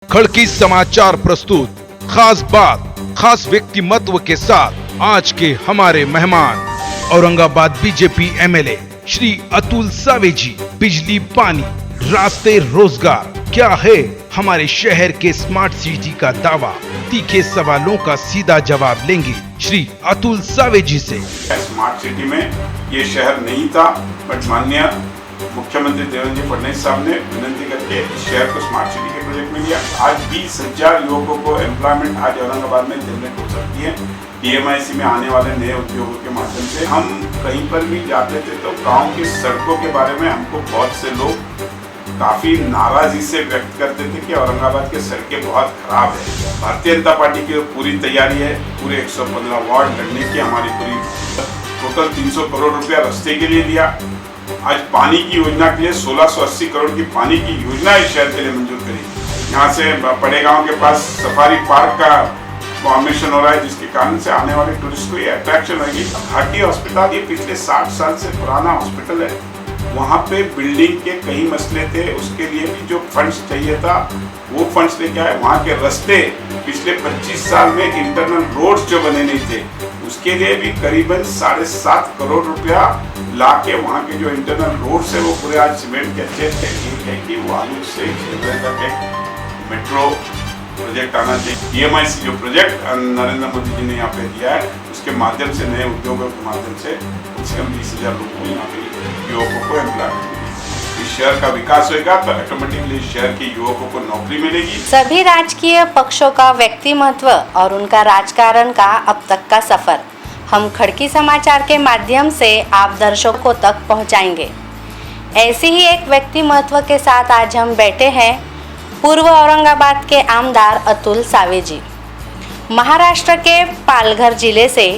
खड़की समाचार प्रस्तुत खास बात खास व्यक्तिमत्व के साथ आज के हमारे मेहमान औरंगाबाद बीजेपी एमएलए श्री अतुल सावे जी। बिजली, पानी, रास्ते, रोजगार, क्या है हमारे शहर के स्मार्ट सिटी का दावा? तीखे सवालों का सीधा जवाब लेंगे श्री अतुल सावे जी से। स्मार्ट सिटी में ये शहर नहीं था, बट माननीय मुख्यमंत्री देवेंद्र फडणवीस साहब ने विनती करके इस शहर को स्मार्ट सिटी के प्रोजेक्ट में लिया। आज 20,000 युवकों को एम्प्लॉयमेंट आज औरंगाबाद में जनरेट हो सकती है DMIC में आने वाले नए उद्योगों के माध्यम से। हम कहीं पर भी जाते थे तो गांव की सड़कों के बारे में हमको बहुत से लोग काफी नाराजगी से व्यक्त करते थे कि औरंगाबाद की सड़कें बहुत खराब है। भारतीय जनता पार्टी की पूरी तैयारी है पूरे 115 वार्ड लड़ने की। हमारी पूरी टोटल 300 करोड़ रुपया रास्ते के लिए दिया। आज पानी की योजना के लिए 1680 करोड़ की पानी की योजना इस शहर के लिए मंजूर करी। यहाँ से बड़े गांव के पास सफारी पार्क का फॉर्मेशन हो रहा है, जिसके कारण से आने वाले टूरिस्ट को ये अट्रैक्शन रहेगी। घाटी अस्पताल ये पिछले 60 साल से पुराना हॉस्पिटल है। वहाँ पे बिल्डिंग के कई मसले थे, उसके लिए भी जो फंड्स चाहिए था वो फंड्स लेके आए। वहाँ के रास्ते पिछले 25 साल में इंटरनल रोड्स जो बने नहीं थे उसके लिए भी करीबन 7.5 करोड़ रुपया ला के वहाँ के जो इंटरनल रोड्स है वो पूरे आज सीमेंट के अच्छे है कि वालू से तक एक मेट्रो प्रोजेक्ट आना चाहिए। DMIC जो प्रोजेक्ट नरेंद्र मोदी जी ने यहाँ पे दिया है उसके माध्यम से नए उद्योगों के माध्यम से कम से कम 20,000 लोगों को यहाँ पे युवकों को एम्प्लॉयमेंट मिलेगी। इस शहर का विकास होगा तो ऑटोमेटिकली इस शहर के युवकों को नौकरी मिलेगी। सभी राजकीय पक्षों का व्यक्तिमत्व और उनका राजकारण का अब तक का सफर हम खड़की समाचार के माध्यम से आप दर्शकों तक पहुंचाएंगे। ऐसे ही एक व्यक्तिमत्व के साथ आज हम बैठे हैं पूर्व औरंगाबाद के आमदार अतुल सावे जी। महाराष्ट्र के पालघर जिले से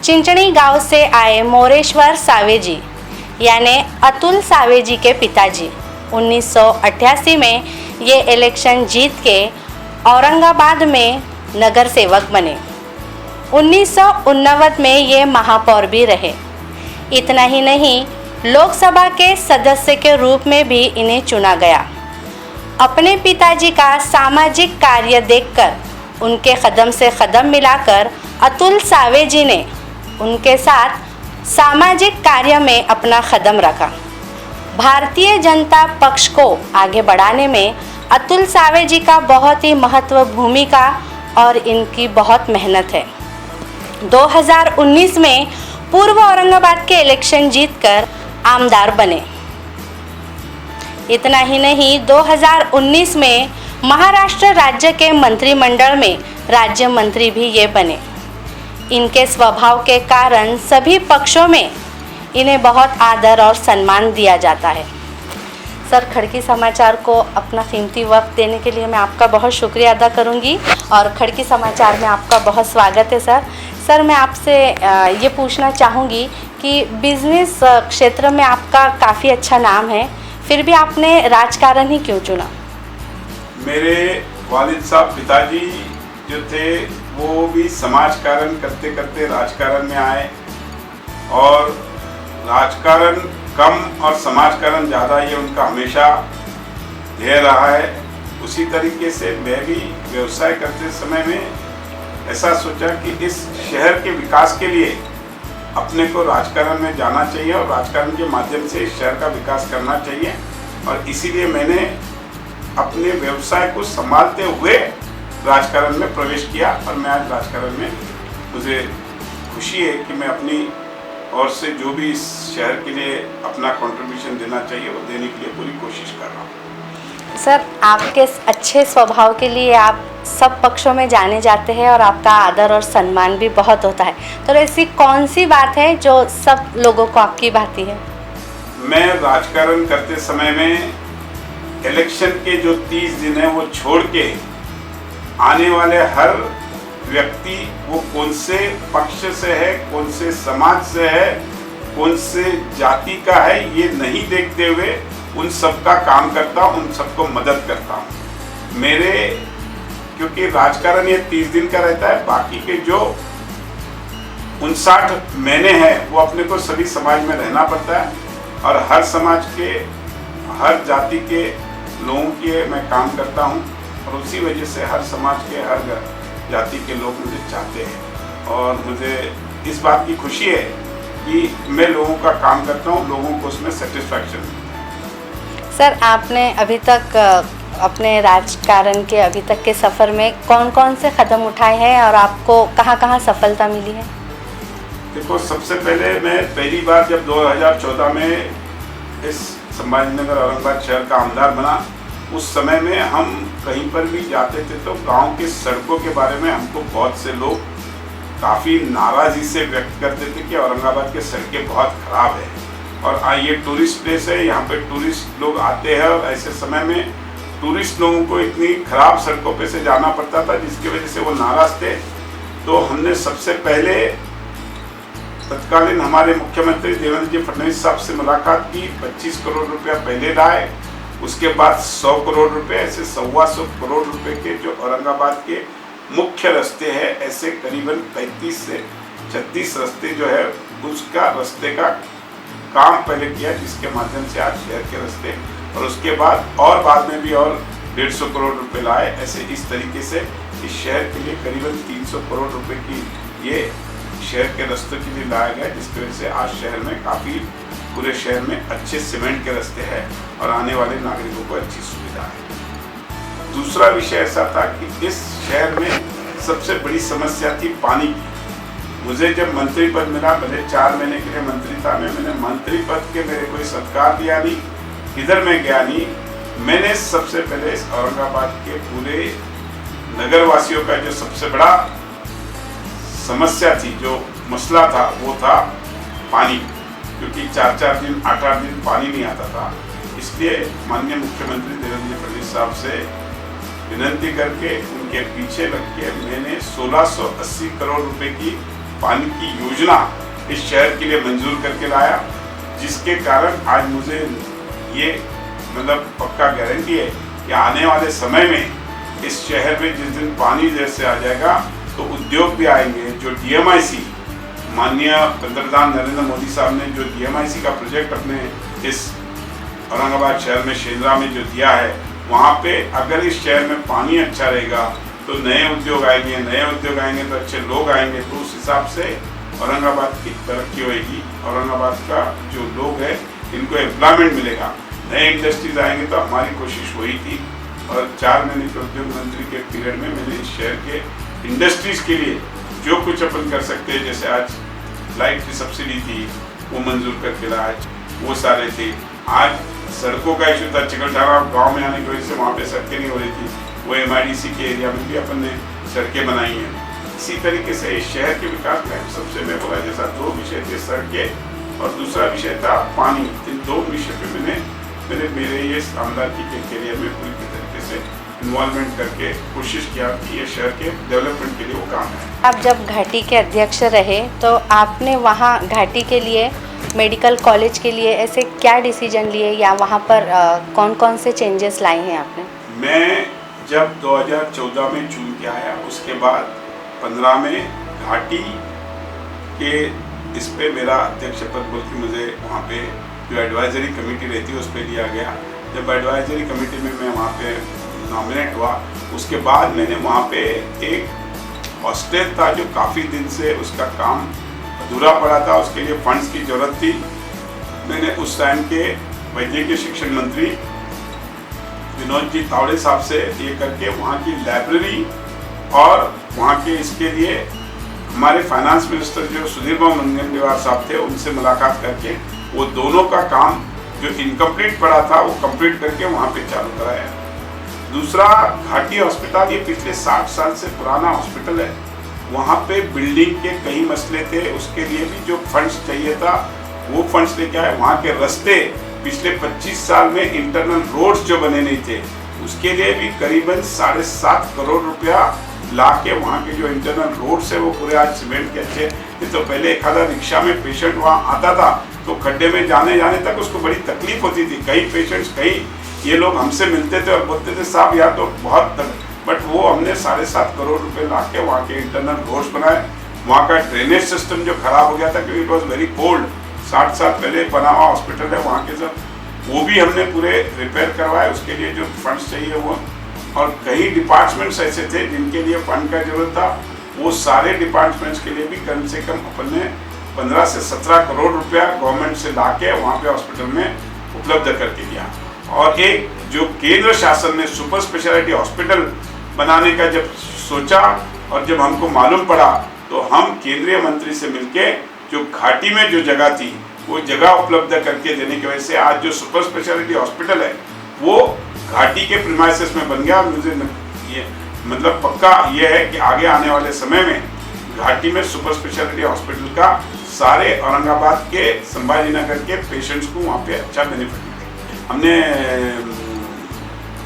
चिंचणी गांव से आए मोरेश्वर सावे जी यानी अतुल सावे जी के पिताजी 1988 में ये इलेक्शन जीत के औरंगाबाद में नगर सेवक बने। 1989 में ये महापौर भी रहे। इतना ही नहीं, लोकसभा के सदस्य के रूप में भी इन्हें चुना गया। अपने पिताजी का सामाजिक कार्य देखकर उनके कदम से कदम मिलाकर अतुल सावे जी ने उनके साथ सामाजिक कार्य में अपना कदम रखा। भारतीय जनता पक्ष को आगे बढ़ाने में अतुल सावे जी का बहुत ही महत्वपूर्ण भूमिका और इनकी बहुत मेहनत है। 2019 में पूर्व औरंगाबाद के इलेक्शन जीतकर आमदार बने। इतना ही नहीं, 2019 में महाराष्ट्र राज्य के मंत्रिमंडल में राज्य मंत्री भी ये बने। इनके स्वभाव के कारण सभी पक्षों में इन्हें बहुत आदर और सम्मान दिया जाता है। सर, खड़की समाचार को अपना कीमती वक्त देने के लिए मैं आपका बहुत शुक्रिया अदा करूंगी और खड़की समाचार में आपका बहुत स्वागत है सर। सर, मैं आपसे ये पूछना चाहूँगी कि बिजनेस क्षेत्र में आपका काफ़ी अच्छा नाम है, फिर भी आपने राजकारण ही क्यों चुना? मेरे वालिद साहब पिताजी जो थे वो भी समाजकारण करते करते राजकारण में आए और राजकारण कम और समाजकारण ज़्यादा ये उनका हमेशा ध्येय रहा है। उसी तरीके से मैं भी व्यवसाय करते समय में ऐसा सोचा कि इस शहर के विकास के लिए अपने को राजकारण में जाना चाहिए और राजकारण के माध्यम से इस शहर का विकास करना चाहिए। और इसीलिए मैंने अपने व्यवसाय को संभालते हुए राजकारण में प्रवेश किया और मैं आज राजकारण में मुझे खुशी है कि मैं अपनी ओर से जो भी इस शहर के लिए अपना कंट्रीब्यूशन देना चाहिए वो देने के लिए पूरी कोशिश कर रहा हूँ। सर, आपके अच्छे स्वभाव के लिए आप सब पक्षों में जाने जाते हैं और आपका आदर और सम्मान भी बहुत होता है। तो ऐसी कौन सी बात है जो सब लोगों को आपकी भाती है? मैं राजकारण करते समय में इलेक्शन के जो 30 दिन है वो छोड़ के आने वाले हर व्यक्ति वो कौन से पक्ष से है, कौन से समाज से है, कौन से जाति का है, ये नहीं देखते हुए उन सब का काम करता हूँ, उन सबको मदद करता हूँ। मेरे क्योंकि राजकारण ये 30 दिन का रहता है, बाकी के जो 59 महीने हैं वो अपने को सभी समाज में रहना पड़ता है और हर समाज के हर जाति के लोगों के मैं काम करता हूँ। और उसी वजह से हर समाज के हर जाति के लोग मुझे चाहते हैं और मुझे इस बात की खुशी है कि मैं लोगों का काम करता हूँ, लोगों को उसमें सेटिस्फैक्शन मिलता है। सर, आपने अभी तक अपने राजकारण के अभी तक के सफ़र में कौन कौन से कदम उठाए हैं और आपको कहाँ कहाँ सफलता मिली है? देखो, सबसे पहले मैं पहली बार जब 2014 में इस संभाजीनगर औरंगाबाद शहर का आमदार बना, उस समय में हम कहीं पर भी जाते थे तो गांव के सड़कों के बारे में हमको बहुत से लोग काफ़ी नाराज़गी से व्यक्त करते थे कि औरंगाबाद के सड़कें बहुत ख़राब है और ये टूरिस्ट प्लेस है, यहाँ पे टूरिस्ट लोग आते हैं और ऐसे समय में टूरिस्ट लोगों को इतनी ख़राब सड़कों पे से जाना पड़ता था जिसकी वजह से वो नाराज़ थे। तो हमने सबसे पहले तत्कालीन हमारे मुख्यमंत्री देवेंद्र जी फडणवीस साहब से मुलाकात की, 25 करोड़ रुपया पहले लाए, उसके बाद 100 करोड़ रुपए, ऐसे 125 करोड़ रुपए के जो औरंगाबाद के मुख्य रास्ते हैं, ऐसे करीबन 35 से 36 रास्ते जो है उसका रास्ते का काम पहले किया, जिसके माध्यम से आज शहर के रास्ते और उसके बाद और बाद में भी और 150 करोड़ रुपए लाए। ऐसे इस तरीके से इस शहर के लिए करीबन 300 करोड़ रुपए की ये शहर के रास्तों के लिए लाया गया, जिसकी वजह से आज शहर में काफ़ी पूरे शहर में अच्छे सीमेंट के रास्ते हैं और आने वाले नागरिकों को अच्छी सुविधा है। दूसरा विषय ऐसा था कि इस शहर में सबसे बड़ी समस्या थी पानी की। मुझे जब मंत्री पद मिला, भले 4 महीने के लिए मंत्री था मैंने मंत्री पद के मेरे कोई सत्कार दिया नहीं, किधर मैं गया नहीं। मैंने सबसे पहले इस औरंगाबाद के पूरे नगरवासियों का जो सबसे बड़ा समस्या थी, जो मसला था, वो था पानी, क्योंकि 4-4 दिन 8-8 दिन पानी नहीं आता था। इसलिए माननीय मुख्यमंत्री देवेंद्र फडणवीस साहब से विनती करके उनके पीछे लग के मैंने 1680 करोड़ रुपए की पानी की योजना इस शहर के लिए मंजूर करके लाया, जिसके कारण आज मुझे ये मतलब पक्का गारंटी है कि आने वाले समय में इस शहर में जिस दिन पानी जैसे आ जाएगा तो उद्योग भी आएंगे। जो DMIC माननीय पंतप्रधान नरेंद्र मोदी साहब ने जो DMIC का प्रोजेक्ट अपने इस औरंगाबाद शहर में शेंद्रा में जो दिया है, वहाँ पे अगर इस शहर में पानी अच्छा रहेगा तो नए उद्योग आएंगे तो अच्छे लोग आएंगे, तो उस हिसाब से औरंगाबाद की तरक्की होगी। औरंगाबाद का जो लोग हैं इनको एम्प्लॉयमेंट मिलेगा, नए इंडस्ट्रीज आएंगे। तो हमारी कोशिश वही थी और 4 महीने के उद्योग मंत्री के पीरियड में मैंने इस शहर के इंडस्ट्रीज के लिए जो कुछ अपन कर सकते हैं, जैसे आज लाइट की सब्सिडी थी वो मंजूर करके लाया, वो सारे थे। आज सड़कों का इशू था, चिकलठारा गांव में आने की वजह से वहाँ पे सड़कें नहीं हो रही थी, वो MIDC के एरिया में भी अपन ने सड़कें बनाई हैं। इसी तरीके से इस शहर के विकास में सबसे मैं बोला जैसा 2 विषय थे, सड़कें और दूसरा विषय था पानी। इन 2 विषय पे मैंने मेरे ये आमदारकी के करियर में पूरी तरीके से इन्वॉल्वमेंट करके कोशिश किया कि ये शहर के डेवलपमेंट के लिए वो काम है। आप जब घाटी के अध्यक्ष रहे तो आपने वहाँ घाटी के लिए मेडिकल कॉलेज के लिए ऐसे क्या डिसीजन लिए या वहाँ पर कौन कौन से चेंजेस लाए हैं आपने? मैं जब 2014 में चुन के आया, उसके बाद 15 में घाटी के इस पे मेरा अध्यक्ष पद बोल के मुझे वहाँ पे जो एडवाइजरी कमेटी रहती है उस पर लिया गया। जब एडवाइजरी कमेटी में मैं वहाँ पे नॉमिनेट हुआ, उसके बाद मैंने वहाँ पे एक हॉस्टल था जो काफ़ी दिन से उसका काम अधूरा पड़ा था, उसके लिए फंड्स की ज़रूरत थी। मैंने उस टाइम के वैद्यकीय शिक्षण मंत्री विनोद जी तावड़े साहब से ये करके वहाँ की लाइब्रेरी और वहाँ के इसके लिए हमारे फाइनेंस मिनिस्टर जो सुधीर मुनगंटीवार साहब थे, उनसे मुलाकात करके वो दोनों का काम जो इनकम्प्लीट पड़ा था वो कंप्लीट करके वहाँ पे चालू कराया। दूसरा, घाटी हॉस्पिटल ये पिछले 60 साल से पुराना हॉस्पिटल है, वहाँ पे बिल्डिंग के कई मसले थे, उसके लिए भी जो फंड्स चाहिए था वो फंड्स लेके आए। वहाँ के रास्ते पिछले 25 साल में इंटरनल रोड्स जो बने नहीं थे, उसके लिए भी करीबन 7.5 करोड़ रुपया ला के वहाँ के जो इंटरनल रोड्स है वो पूरे आज सीमेंट के अच्छे। नहीं तो पहले एक आधा रिक्शा में पेशेंट वहाँ आता था तो खड्डे में जाने तक उसको बड़ी तकलीफ होती थी। कई पेशेंट्स ये लोग हमसे मिलते थे और बोलते थे साहब यहाँ तो बहुत बट वो हमने 7.5 करोड़ रुपए ला के वहाँ के इंटरनल रोड्स बनाए। वहाँ का ड्रेनेज सिस्टम जो खराब हो गया था क्योंकि इट वॉज वेरी ओल्ड, 60 साल पहले बना हुआ हॉस्पिटल है, वहाँ के सब वो भी हमने पूरे रिपेयर करवाए। उसके लिए जो फंड्स चाहिए वो और कई डिपार्टमेंट्स ऐसे थे जिनके लिए फंड का जरूरत था। वो सारे डिपार्टमेंट्स के लिए भी कम से कम अपन ने 15 से 17 करोड़ रुपया गवर्नमेंट से ला के वहाँ पे हॉस्पिटल में उपलब्ध करके दिया। और एक जो केंद्र शासन ने सुपर स्पेशलिटी हॉस्पिटल बनाने का जब सोचा और जब हमको मालूम पड़ा, तो हम केंद्रीय मंत्री से मिलके जो घाटी में जो जगह थी वो जगह उपलब्ध करके देने की वजह से आज जो सुपर स्पेशलिटी हॉस्पिटल है वो घाटी के प्रीमाइसेस में बन गया। मुझे ये मतलब पक्का ये है कि आगे आने वाले समय में घाटी में सुपर स्पेशलिटी हॉस्पिटल का सारे औरंगाबाद के संभाजी नगर के पेशेंट्स को वहाँ पे अच्छा बेनिफिट मिलेगा। हमने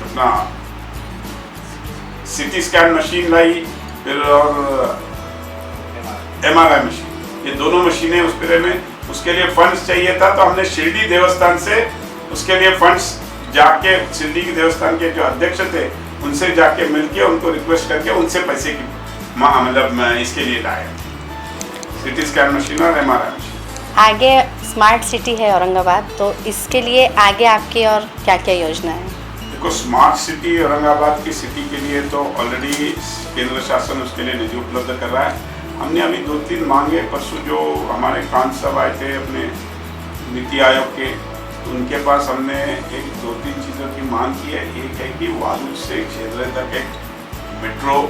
अपना सिटी स्कैन मशीन लाई, फिर और MRI मशीन, ये दोनों मशीनें उस पर में उसके लिए फंड्स चाहिए था। तो हमने शिरडी देवस्थान से उसके लिए फंड्स जाके शिरडी के देवस्थान के जो अध्यक्ष थे उनसे जाके मिलके उनको रिक्वेस्ट करके उनसे पैसे की मतलब इसके लिए लाए, सिटी स्कैन मशीन और MRI मशीन। आगे स्मार्ट सिटी है औरंगाबाद, तो इसके लिए आगे आपकी और क्या क्या योजना है? देखो, स्मार्ट सिटी औरंगाबाद की सिटी के लिए तो ऑलरेडी केंद्र शासन उसके लिए निधि उपलब्ध कर रहा है। हमने अभी 2-3 मांगे, परसों जो हमारे कांत साहब आए थे अपने नीति आयोग के, उनके पास हमने 2-3 चीज़ों की मांग की है। एक है कि वालू से क्षेत्र तक एक मेट्रो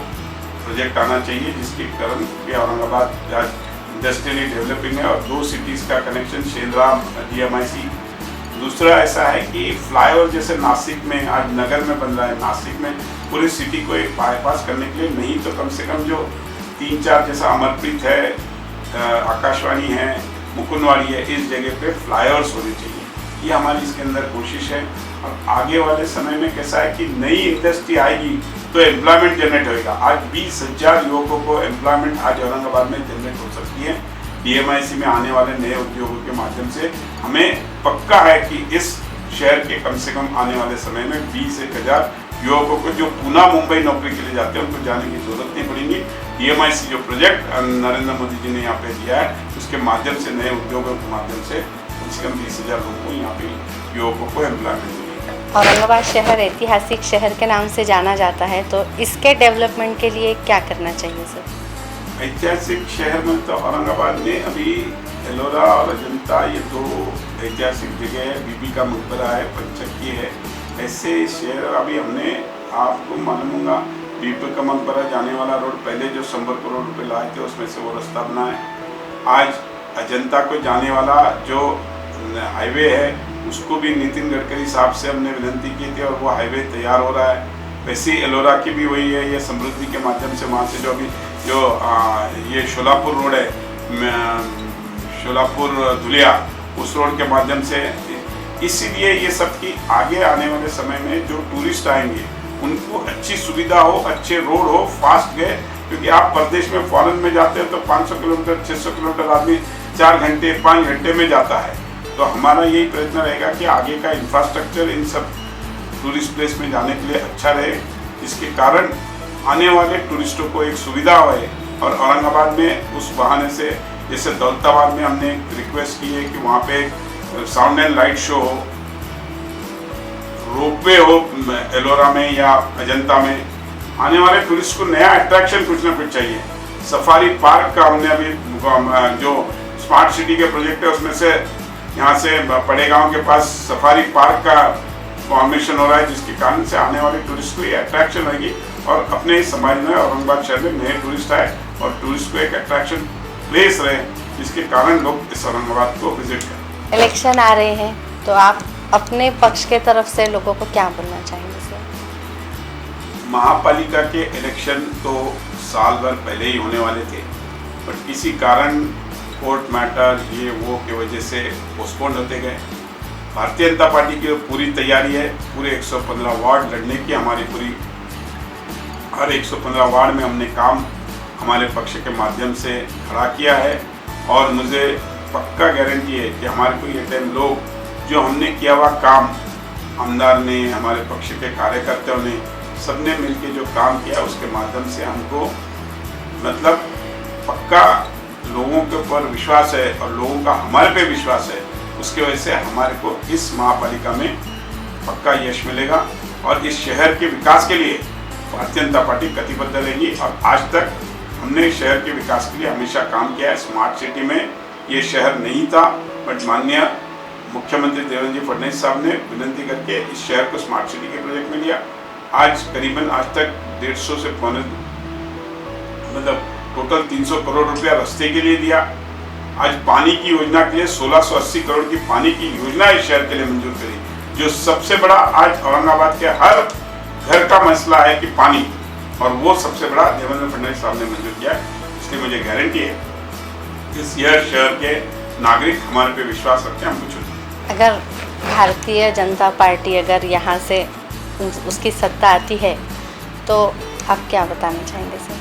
प्रोजेक्ट आना चाहिए, जिसके कारण कि औरंगाबाद आज इंडस्ट्रियली डेवलपिंग है, और 2 सिटीज़ का कनेक्शन शेंद्रा DMIC। दूसरा ऐसा है कि फ्लाईओवर जैसे नासिक में आज नगर में बन रहा है, नासिक में पूरी सिटी को एक बाईपास करने के लिए नहीं तो कम से कम जो 3-4 जैसा अमरप्रीत है, आकाशवाणी है, मुकुंदवाड़ी है, इस जगह पे फ्लाईओवर्स होने चाहिए। ये हमारी इसके अंदर कोशिश है। और आगे वाले समय में कैसा है कि नई इंडस्ट्री आएगी तो एम्प्लॉयमेंट जनरेट होएगा। आज 20,000 युवकों को एम्प्लॉयमेंट आज औरंगाबाद में जनरेट हो सकती है। DMIC में आने वाले नए उद्योगों के माध्यम से हमें पक्का है कि इस शहर के कम से कम आने वाले समय में 20,000 युवकों को जो पुणे मुंबई नौकरी के लिए जाते हैं उनको जाने की जरूरत नहीं पड़ेगी। DMIC जो प्रोजेक्ट नरेंद्र मोदी जी ने यहाँ पे दिया है उसके माध्यम से नए उद्योगों के माध्यम से कम से कम 20,000 लोगों को यहाँ पे युवकों को एम्प्लॉयमेंट मिलेगी। औरंगाबाद शहर ऐतिहासिक शहर के नाम से जाना जाता है, तो इसके डेवलपमेंट के लिए क्या करना चाहिए सर? ऐतिहासिक शहर में तो औरंगाबाद में अभी एलोरा और अजंता ये 2 ऐतिहासिक जगह है, बीबी का मकबरा है, पंचक्की है। ऐसे शहर अभी हमने आपको मालूम होगा बीबी का मकबरा जाने वाला रोड पहले जो 100 करोड़ रुपए लाए थे उसमें से वो रास्ता बना है। आज अजंता को जाने वाला जो हाईवे है उसको भी नितिन गडकरी साहब से हमने विनती की थी और वो हाईवे तैयार हो रहा है। वैसे ही एलोरा की भी वही है, ये समृद्धि के माध्यम से वहाँ से जो अभी जो ये शोलापुर रोड है, शोलापुर धुलिया, उस रोड के माध्यम से। इसीलिए ये सब की आगे आने वाले समय में जो टूरिस्ट आएंगे उनको अच्छी सुविधा हो, अच्छे रोड हो, फास्ट गए। क्योंकि आप प्रदेश में फॉरेन में जाते हैं तो 500 किलोमीटर 600 किलोमीटर आदमी 4 घंटे 5 घंटे में जाता है। तो हमारा यही प्रयत्न रहेगा कि आगे का इंफ्रास्ट्रक्चर इन सब टूरिस्ट प्लेस में जाने के लिए अच्छा रहे, जिसके कारण आने वाले टूरिस्टों को एक सुविधा होए। और औरंगाबाद में उस बहाने से जैसे दौलताबाद में हमने एक रिक्वेस्ट की है कि वहाँ पे साउंड एंड लाइट शो हो, रोपवे हो एलोरा में या अजंता में। आने वाले टूरिस्ट को नया अट्रैक्शन कुछ ना कुछ चाहिए। सफारी पार्क का हमने अभी जो स्मार्ट सिटी के प्रोजेक्ट है उसमें से यहाँ से पड़े गाँव के पास सफारी पार्क का फॉर्मेशन हो रहा है, जिसके कारण से आने वाले टूरिस्ट को ये अट्रैक्शन रहेगी और अपने समाज में औरंगाबाद शहर में नए टूरिस्ट आए और टूरिस्ट को एक अट्रैक्शन प्लेस रहे, जिसके कारण लोग इस औरंगाबाद को विजिट करें। इलेक्शन आ रहे हैं तो आप अपने पक्ष के तरफ से लोगों को क्या बोलना चाहेंगे सर? महापालिका के इलेक्शन तो साल भर पहले ही होने वाले थे, बट किसी कारण कोर्ट मैटर ये वो की वजह से पोस्टपोन होते गए। भारतीय जनता पार्टी की पूरी तैयारी है, पूरे 115 वार्ड लड़ने की हमारी पूरी, हर 115 वार्ड में हमने काम हमारे पक्ष के माध्यम से खड़ा किया है। और मुझे पक्का गारंटी है कि हमारे को ये टाइम लोग जो हमने किया हुआ काम, आमदार ने, हमारे पक्ष के कार्यकर्ताओं ने, सबने मिलकर जो काम किया उसके माध्यम से हमको मतलब पक्का लोगों के ऊपर विश्वास है और लोगों का हमारे पे विश्वास है। उसकी वजह से हमारे को इस महापालिका में पक्का यश मिलेगा और इस शहर के विकास के लिए भारतीय जनता पार्टी कटिबद्ध रहेगी। और आज तक हमने शहर के विकास के लिए हमेशा काम किया है। स्मार्ट सिटी में ये शहर नहीं था, बट माननीय मुख्यमंत्री देवेंद्र जी फडणवीस साहब ने विनंती करके इस शहर को स्मार्ट सिटी के प्रोजेक्ट में लिया। आज करीबन आज तक 150 से पौने मतलब टोटल 300 करोड़ रुपया रास्ते के लिए दिया। आज पानी की योजना के लिए 1680 करोड़ की पानी की योजना इस शहर के लिए मंजूर करी, जो सबसे बड़ा आज औरंगाबाद के हर घर का मसला है कि पानी, और वो सबसे बड़ा देवेंद्र फडणवीस साहब ने मंजूर किया है। इसलिए मुझे गारंटी है कि यह शहर के नागरिक हमारे पे विश्वास रखते हैं, हम कुछ। अगर भारतीय जनता पार्टी अगर यहाँ से उसकी सत्ता आती है तो आप क्या बताना चाहेंगे सर?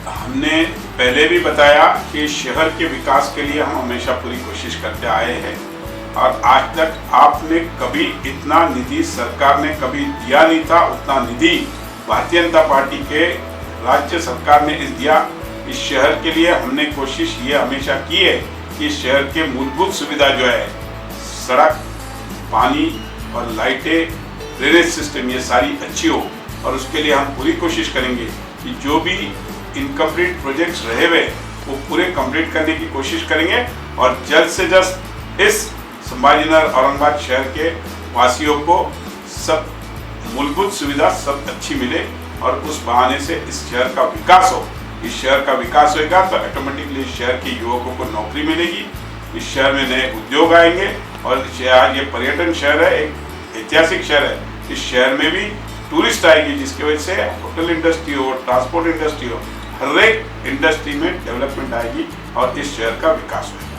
हमने पहले भी बताया कि शहर के विकास के लिए हम हमेशा पूरी कोशिश करते आए हैं, और आज तक आपने कभी इतना निधि सरकार ने कभी दिया नहीं था। उतना निधि भारतीय जनता पार्टी के राज्य सरकार ने दिया इस शहर के लिए। हमने कोशिश ये हमेशा की है कि शहर के मूलभूत सुविधा जो है, सड़क, पानी और लाइटें, ड्रेनेज सिस्टम, ये सारी अच्छी हो। और उसके लिए हम पूरी कोशिश करेंगे कि जो भी इनकम्प्लीट प्रोजेक्ट्स रहे हुए वो पूरे कंप्लीट करने की कोशिश करेंगे, और जल्द से जल्द इस संभाजीनगर औरंगाबाद शहर के वासियों को सब मूलभूत सुविधा सब अच्छी मिले, और उस बहाने से इस शहर का विकास हो। इस शहर का विकास होगा तो ऑटोमेटिकली इस शहर के युवकों को नौकरी मिलेगी, इस शहर में नए उद्योग आएंगे, और शहर ये पर्यटन शहर है, एक ऐतिहासिक शहर है। इस शहर में भी टूरिस्ट आएगी, जिसकी वजह से होटल इंडस्ट्री हो, ट्रांसपोर्ट इंडस्ट्री हो, हर एक इंडस्ट्री में डेवलपमेंट आएगी और इस शहर का विकास होगा।